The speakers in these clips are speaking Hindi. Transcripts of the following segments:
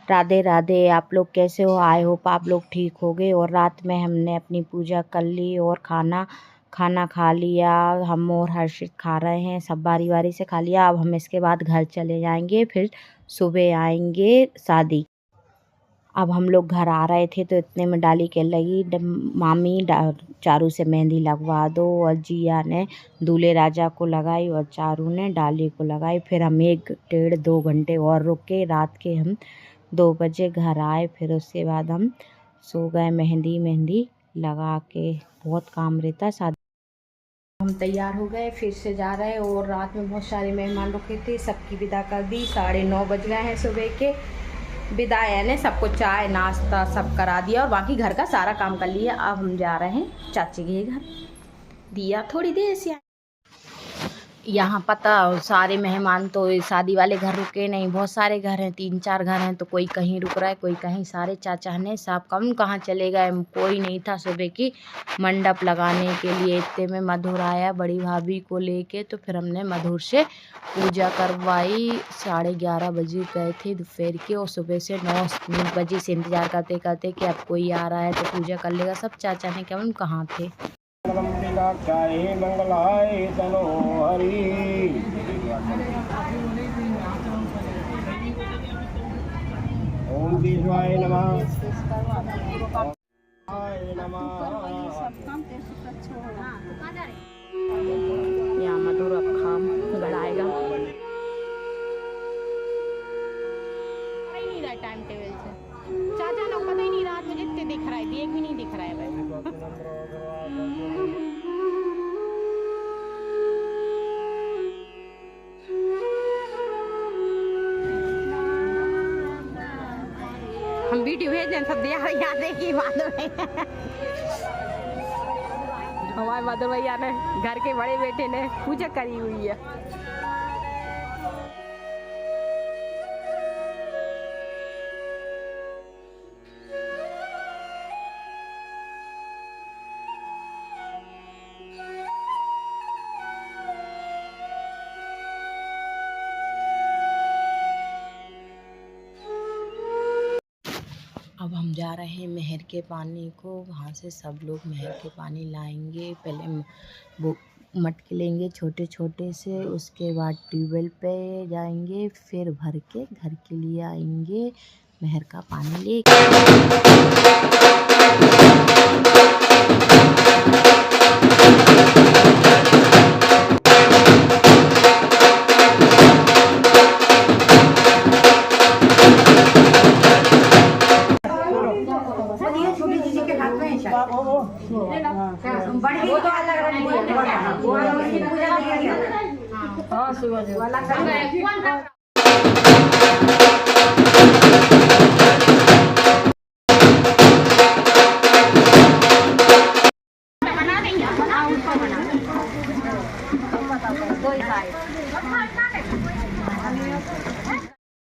राधे राधे। आप लोग कैसे हो? आई होप आप लोग ठीक हो गए। और रात में हमने अपनी पूजा कर ली और खाना खा लिया। हम और हर्षित खा रहे हैं, सब बारी बारी से खा लिया। अब हम इसके बाद घर चले जाएंगे, फिर सुबह आएंगे शादी। अब हम लोग घर आ रहे थे तो इतने में डाली के लगी, मामी चारू से मेहंदी लगवा दो। और जिया ने दूल्हे राजा को लगाई और चारू ने डाली को लगाई। फिर हम 1 डेढ़ 2 घंटे और रुक के रात के हम 2 बजे घर आए। फिर उसके बाद हम सो गए। मेहंदी लगा के बहुत काम रहता शादी। हम तैयार हो गए, फिर से जा रहे हैं। और रात में बहुत सारे मेहमान रुके थे, सबकी विदा कर दी। 9:30 बज गए हैं सुबह के। विदाई ने सबको चाय नाश्ता सब करा दिया और बाकी घर का सारा काम कर लिया। अब हम जा रहे हैं चाची के घर। दिया थोड़ी देर से यहाँ पता सारे मेहमान तो शादी वाले घर रुके नहीं, बहुत सारे घर हैं, 3-4 घर हैं। तो कोई कहीं रुक रहा है, कोई कहीं। सारे चाचा ने सब कम कहाँ चले गए, कोई नहीं था सुबह की मंडप लगाने के लिए। इतने में मधुर आया बड़ी भाभी को लेके, तो फिर हमने मधुर से पूजा करवाई। 11:30 बजे गए थे दोपहर के, और सुबह से 9 बजे से इंतज़ार करते करते कि अब कोई आ रहा है तो पूजा कर लेगा। सब चाचा ने क्या कहाँ थे। मंगलाय तनो हरि। ओम विश्वाय नमः। यहाँ मधुर अब खाम गड़ाएगा। नहीं रहा टाइम टेबल से, चाचा लोग पता ही नहीं रात में जितने दिख रहा है, एक भी नहीं दिख रहा है भाई। हम वीडियो भेज दें सब याद है कि हमारे मधुर भैया ने घर के बड़े बेटे ने पूजा करी हुई है। अब हम जा रहे हैं मेहर के पानी को, वहाँ से सब लोग मेहर के पानी लाएंगे। पहले वो मटके लेंगे छोटे छोटे से, उसके बाद ट्यूबवेल पे जाएंगे, फिर भर के घर के लिए आएंगे मेहर का पानी लेके।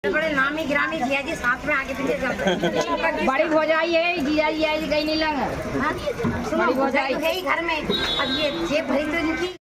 बड़े नामी गिरामी जिया जी साथ में आगे पीछे चलते। बड़ी भौजाई है, जिया जी गई नहीं लंग। सुनो भौजाई गई घर में, अब ये जेब भरी तो इनकी।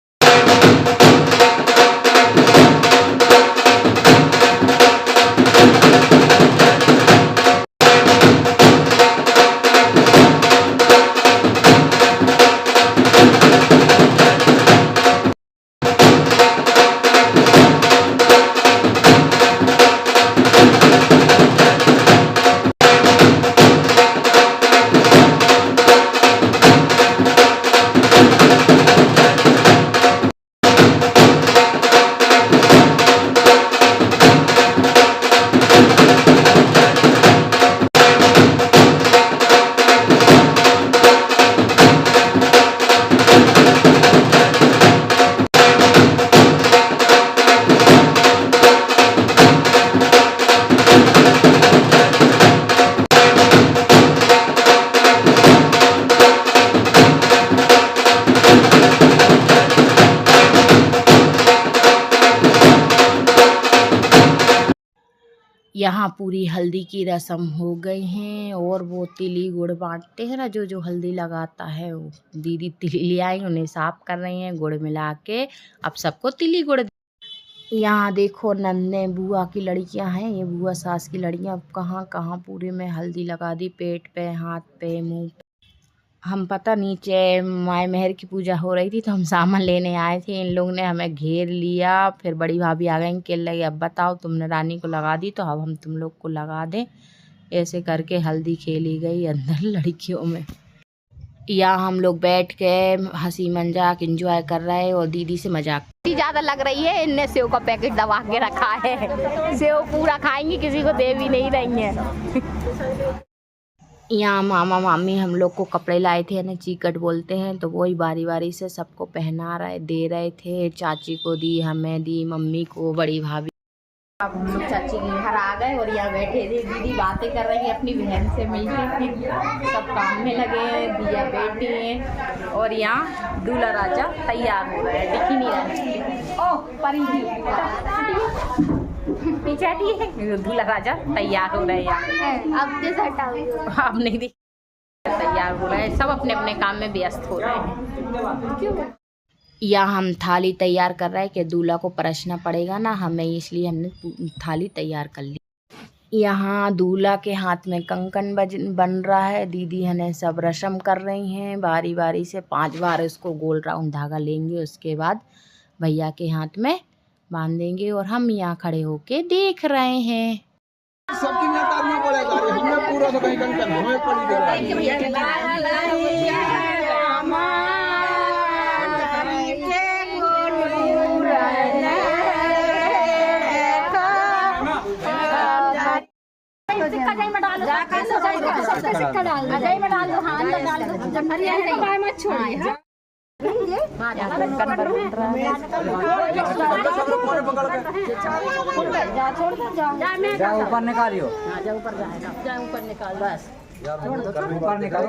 यहाँ पूरी हल्दी की रस्म हो गई हैं, और वो तिली गुड़ बांटते हैं ना, जो हल्दी लगाता है वो दीदी तिली ले आई, उन्हें साफ कर रही हैं गुड़ मिला के। अब सबको तिली गुड़ यहाँ देखो नन्हे बुआ की लड़कियां हैं, ये बुआ सास की लड़कियां कहाँ कहाँ पूरे में हल्दी लगा दी, पेट पे, हाथ पे, मुंह पे। हम पता नीचे माय मेहर की पूजा हो रही थी तो हम सामान लेने आए थे, इन लोगों ने हमें घेर लिया। फिर बड़ी भाभी आ गई, कहने लगी अब बताओ तुमने रानी को लगा दी तो अब हम तुम लोग को लगा दें। ऐसे करके हल्दी खेली गई अंदर लड़कियों में। यहाँ हम लोग बैठ के हंसी मजाक एंजॉय कर रहे हैं और दीदी से मजाक ज्यादा लग रही है। इनने सेव का पैकेट दबा के रखा है, सेव पूरा खाएंगी, किसी को दे भी नहीं रही है। यहाँ मामा मामी हम लोग को कपड़े लाए थे, यानी चीकट बोलते हैं, तो वही बारी बारी से सबको पहना रहे दे रहे थे। चाची को दी, हमें दी, मम्मी को, बड़ी भाभी। अब हम लोग चाची के घर आ गए और यहाँ बैठे थे, दीदी बातें कर रही है अपनी बहन से मिलके, सब काम में लगे हैं, दिया बेटी हैं और यहाँ दूल्हा राजा तैयार हो रहा है, दिख ही नहीं रहा है। ओह परी पीछे है, दूल्हा राजा तैयार हो रहे हैं। अब नहीं दिख, तैयार हो रहे हैं, सब अपने अपने काम में व्यस्त हो रहे हैं। यहाँ हम थाली तैयार कर रहे हैं कि दूल्हा को परसना पड़ेगा ना हमें, इसलिए हमने थाली तैयार कर ली। यहाँ दूल्हा के हाथ में कंकन बन रहा है, दीदी हमें सब रस्म कर रही हैं बारी बारी से। 5 बार इसको गोल राउंड धागा लेंगे, उसके बाद भैया के हाथ में बांधेंगे और हम यहाँ खड़े होके देख रहे हैं। ऊपर निकालियो, ऊपर निकाल बस। ऊपर निकालो,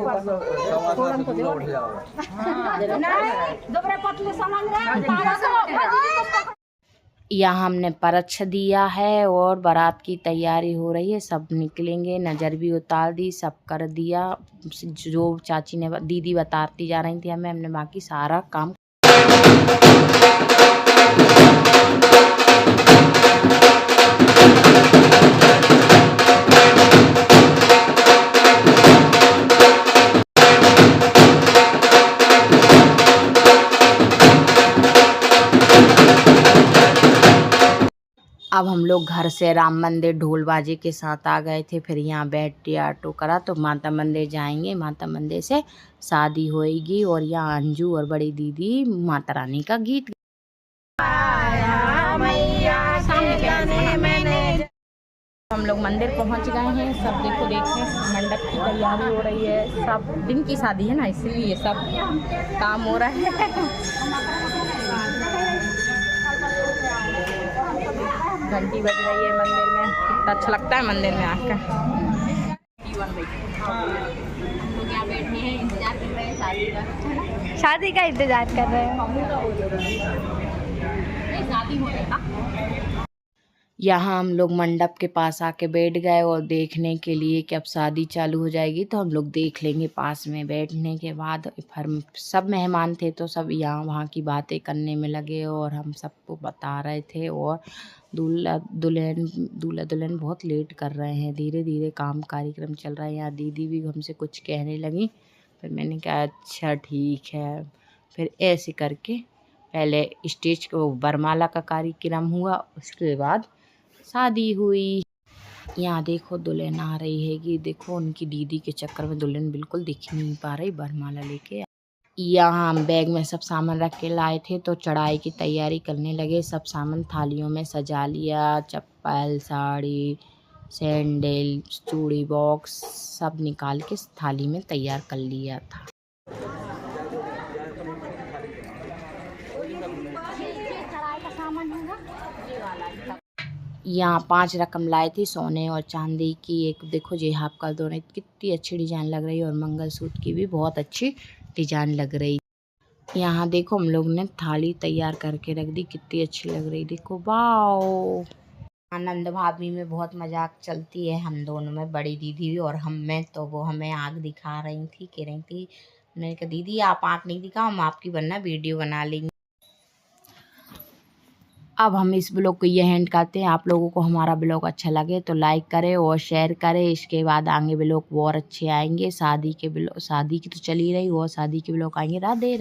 यहाँ हमने परछ दिया है और बारात की तैयारी हो रही है, सब निकलेंगे, नज़र भी उतार दी, सब कर दिया जो चाची ने दीदी बताती जा रही थी हमें, हमने बाकी सारा काम। अब हम लोग घर से राम मंदिर ढोल बाजे के साथ आ गए थे, फिर यहाँ बैठ के ऑटो करा तो माता मंदिर जाएंगे, माता मंदिर से शादी होएगी और यहाँ अंजू और बड़ी दीदी माता रानी का गीत। हम लोग मंदिर पहुँच गए हैं, सब देखो देखें मंडप की तैयारी हो रही है, सब दिन की शादी है ना इसलिए सब काम हो रहा है। घंटी बज रही है मंदिर में, कितना अच्छा लगता है मंदिर में आकर। यहाँ बैठे हैं, इंतजार कर रहे हैं शादी का इंतजार कर रहे हैं शादी होने का। यहाँ हम लोग मंडप के पास आके बैठ गए और देखने के लिए कि अब शादी चालू हो जाएगी तो हम लोग देख लेंगे पास में। बैठने के बाद फिर सब मेहमान थे तो सब यहाँ वहाँ की बातें करने में लगे और हम सबको बता रहे थे। और दूल्हा दुल्हन बहुत लेट कर रहे हैं, धीरे धीरे काम कार्यक्रम चल रहा है। यहाँ दीदी भी हमसे कुछ कहने लगी, फिर मैंने कहा अच्छा ठीक है। फिर ऐसे करके पहले स्टेज को वरमाला का कार्यक्रम हुआ, उसके बाद शादी हुई। यहाँ देखो दुल्हन आ रही है कि देखो उनकी दीदी के चक्कर में दुल्हन बिल्कुल दिख नहीं पा रही वरमाला लेके। यहाँ हम बैग में सब सामान रख के लाए थे तो चढ़ाई की तैयारी करने लगे। सब सामान थालियों में सजा लिया, चप्पल, साड़ी, सैंडल, चूड़ी बॉक्स सब निकाल के थाली में तैयार कर लिया था। यहाँ 5 रकम लाए थी सोने और चांदी की। एक देखो जी हाफ का दोनों कितनी अच्छी डिजाइन लग रही है और मंगलसूत्र की भी बहुत अच्छी डिजाइन लग रही। यहाँ देखो हम लोग ने थाली तैयार करके रख दी, कितनी अच्छी लग रही देखो, वाओ। आनंद भाभी में बहुत मजाक चलती है हम दोनों में, बड़ी दीदी भी और हम में। तो वो हमें आँख दिखा रही थी, कह रही थी, मैंने कहा दीदी आप आँख नहीं दिखाओ, हम आपकी वरना वीडियो बना लेंगे। अब हम इस ब्लॉग को ये एंड करते हैं। आप लोगों को हमारा ब्लॉग अच्छा लगे तो लाइक करें और शेयर करें। इसके बाद आगे ब्लॉग और अच्छे आएंगे। शादी की तो चल ही रही, और शादी के ब्लॉग आएंगे। राधे राधे।